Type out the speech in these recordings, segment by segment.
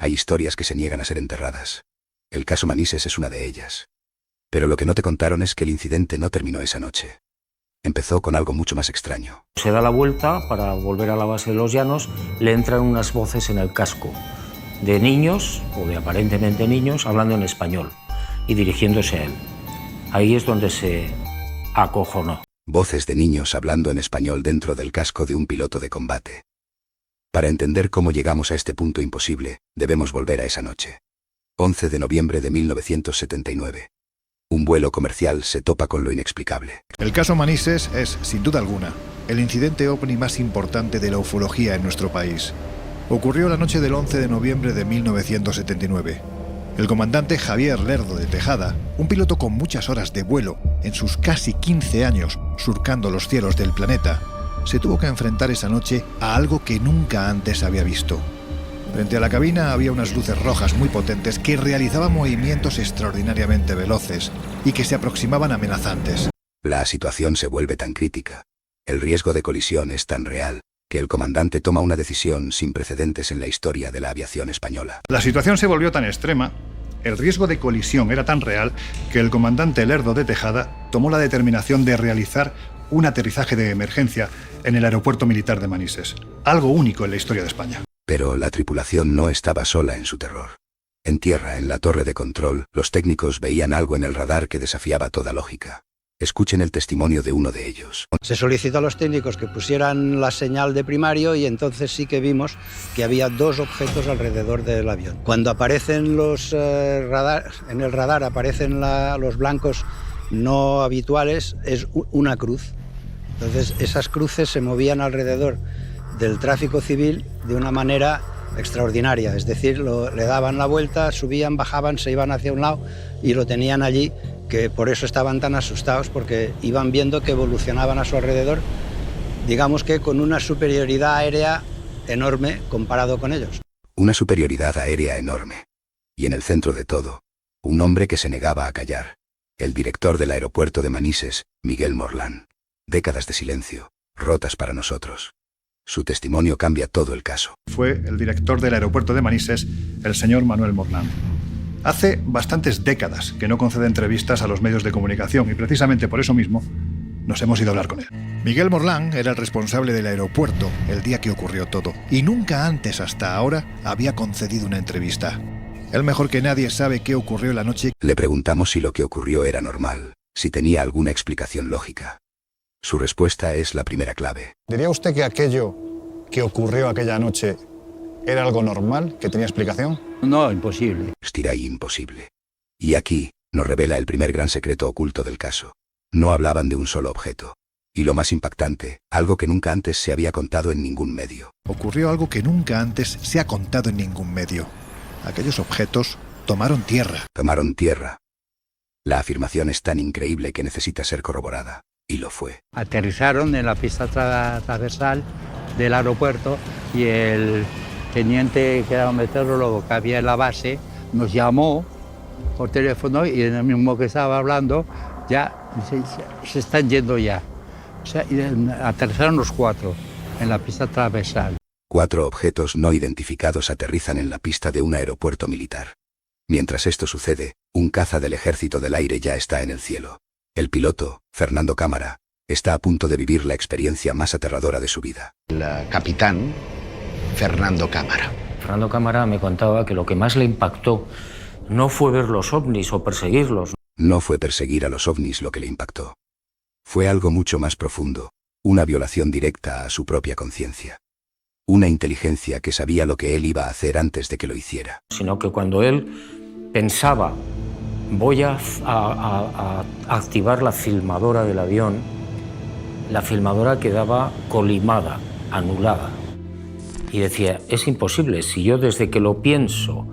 Hay historias que se niegan a ser enterradas. El caso Manises es una de ellas. Pero lo que no te contaron es que el incidente no terminó esa noche. Empezó con algo mucho más extraño. Se da la vuelta para volver a la base de los Llanos, le entran unas voces en el casco de niños, o de aparentemente niños, hablando en español y dirigiéndose a él. Ahí es donde se acojonó. Voces de niños hablando en español dentro del casco de un piloto de combate. Para entender cómo llegamos a este punto imposible, debemos volver a esa noche. 11 de noviembre de 1979. Un vuelo comercial se topa con lo inexplicable. El caso Manises es, sin duda alguna, el incidente ovni más importante de la ufología en nuestro país. Ocurrió la noche del 11 de noviembre de 1979. El comandante Javier Lerdo de Tejada, un piloto con muchas horas de vuelo en sus casi 15 años surcando los cielos del planeta, se tuvo que enfrentar esa noche a algo que nunca antes había visto. Frente a la cabina había unas luces rojas muy potentes que realizaban movimientos extraordinariamente veloces y que se aproximaban amenazantes. La situación se vuelve tan crítica, el riesgo de colisión es tan real, que el comandante toma una decisión sin precedentes en la historia de la aviación española. La situación se volvió tan extrema, el riesgo de colisión era tan real, que el comandante Lerdo de Tejada tomó la determinación de realizar un aterrizaje de emergencia en el aeropuerto militar de Manises, algo único en la historia de España. Pero la tripulación no estaba sola en su terror. En tierra, en la torre de control, los técnicos veían algo en el radar que desafiaba toda lógica. Escuchen el testimonio de uno de ellos. Se solicitó a los técnicos que pusieran la señal de primario y entonces sí que vimos que había dos objetos alrededor del avión. Cuando aparecen los en el radar aparecen los blancos no habituales, es una cruz. Entonces esas cruces se movían alrededor del tráfico civil de una manera extraordinaria, es decir, le daban la vuelta, subían, bajaban, se iban hacia un lado y lo tenían allí, que por eso estaban tan asustados, porque iban viendo que evolucionaban a su alrededor, digamos que con una superioridad aérea enorme comparado con ellos. Una superioridad aérea enorme. Y en el centro de todo, un hombre que se negaba a callar. El director del aeropuerto de Manises, Miguel Morlán. Décadas de silencio, rotas para nosotros. Su testimonio cambia todo el caso. Fue el director del aeropuerto de Manises, el señor Manuel Morlán. Hace bastantes décadas que no concede entrevistas a los medios de comunicación y precisamente por eso mismo nos hemos ido a hablar con él. Miguel Morlán era el responsable del aeropuerto el día que ocurrió todo y nunca antes hasta ahora había concedido una entrevista. Él mejor que nadie sabe qué ocurrió la noche. Le preguntamos si lo que ocurrió era normal, si tenía alguna explicación lógica. Su respuesta es la primera clave. ¿Diría usted que aquello que ocurrió aquella noche era algo normal, que tenía explicación? No, imposible. Estiray imposible. Y aquí nos revela el primer gran secreto oculto del caso. No hablaban de un solo objeto. Y lo más impactante, algo que nunca antes se había contado en ningún medio. Ocurrió algo que nunca antes se ha contado en ningún medio. Aquellos objetos tomaron tierra. Tomaron tierra. La afirmación es tan increíble que necesita ser corroborada. Y lo fue. Aterrizaron en la pista transversal del aeropuerto y el teniente, que era un meteorólogo que había en la base, nos llamó por teléfono y en el mismo que estaba hablando, ya se están yendo ya. O sea, aterrizaron los cuatro en la pista transversal. 4 objetos no identificados aterrizan en la pista de un aeropuerto militar. Mientras esto sucede, un caza del Ejército del Aire ya está en el cielo. El piloto, Fernando Cámara, está a punto de vivir la experiencia más aterradora de su vida. El capitán Fernando Cámara. Fernando Cámara me contaba que lo que más le impactó no fue ver los ovnis o perseguirlos. No fue perseguir a los ovnis lo que le impactó. Fue algo mucho más profundo, una violación directa a su propia conciencia. Una inteligencia que sabía lo que él iba a hacer antes de que lo hiciera. Sino que cuando él pensaba, voy a activar la filmadora del avión, la filmadora quedaba colimada, anulada. Y decía, es imposible, si yo desde que lo pienso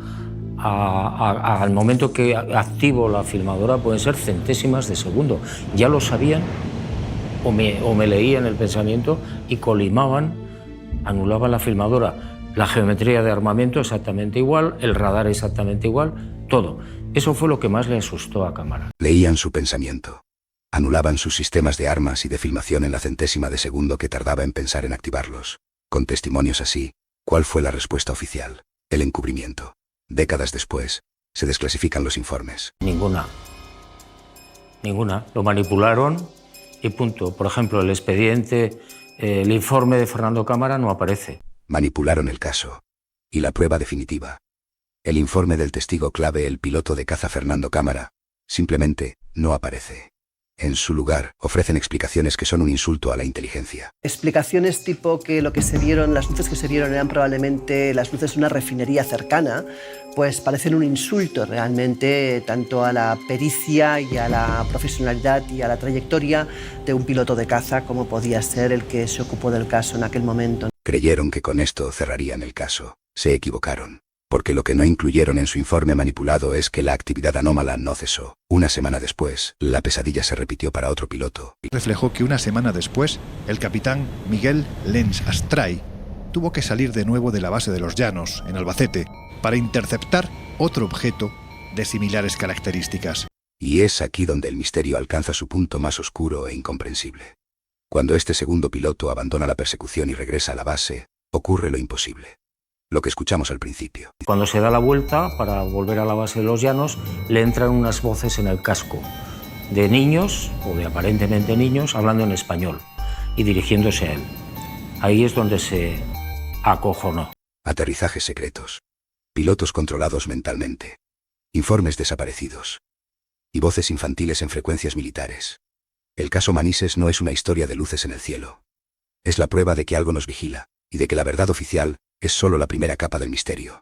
al momento que activo la filmadora pueden ser centésimas de segundo. Ya lo sabían o me leían el pensamiento y colimaban, anulaban la filmadora. La geometría de armamento exactamente igual, el radar exactamente igual, todo. Eso fue lo que más le asustó a Cámara. Leían su pensamiento. Anulaban sus sistemas de armas y de filmación en la centésima de segundo que tardaba en pensar en activarlos. Con testimonios así, ¿cuál fue la respuesta oficial? El encubrimiento. Décadas después, se desclasifican los informes. Ninguna. Ninguna. Lo manipularon y punto. Por ejemplo, el expediente, el informe de Fernando Cámara no aparece. Manipularon el caso. Y la prueba definitiva. El informe del testigo clave, el piloto de caza Fernando Cámara, simplemente no aparece. En su lugar, ofrecen explicaciones que son un insulto a la inteligencia. Explicaciones tipo que lo que se vieron, las luces que se vieron eran probablemente las luces de una refinería cercana, pues parecen un insulto realmente tanto a la pericia y a la profesionalidad y a la trayectoria de un piloto de caza como podía ser el que se ocupó del caso en aquel momento. Creyeron que con esto cerrarían el caso. Se equivocaron. Porque lo que no incluyeron en su informe manipulado es que la actividad anómala no cesó. Una semana después, la pesadilla se repitió para otro piloto. Reflejó que una semana después, el capitán Miguel Lenz Astray tuvo que salir de nuevo de la base de los Llanos, en Albacete, para interceptar otro objeto de similares características. Y es aquí donde el misterio alcanza su punto más oscuro e incomprensible. Cuando este segundo piloto abandona la persecución y regresa a la base, ocurre lo imposible. Lo que escuchamos al principio. Cuando se da la vuelta para volver a la base de los Llanos, le entran unas voces en el casco de niños, o de aparentemente niños, hablando en español y dirigiéndose a él. Ahí es donde se acojonó. Aterrizajes secretos. Pilotos controlados mentalmente. Informes desaparecidos. Y voces infantiles en frecuencias militares. El caso Manises no es una historia de luces en el cielo. Es la prueba de que algo nos vigila, y de que la verdad oficial es solo la primera capa del misterio.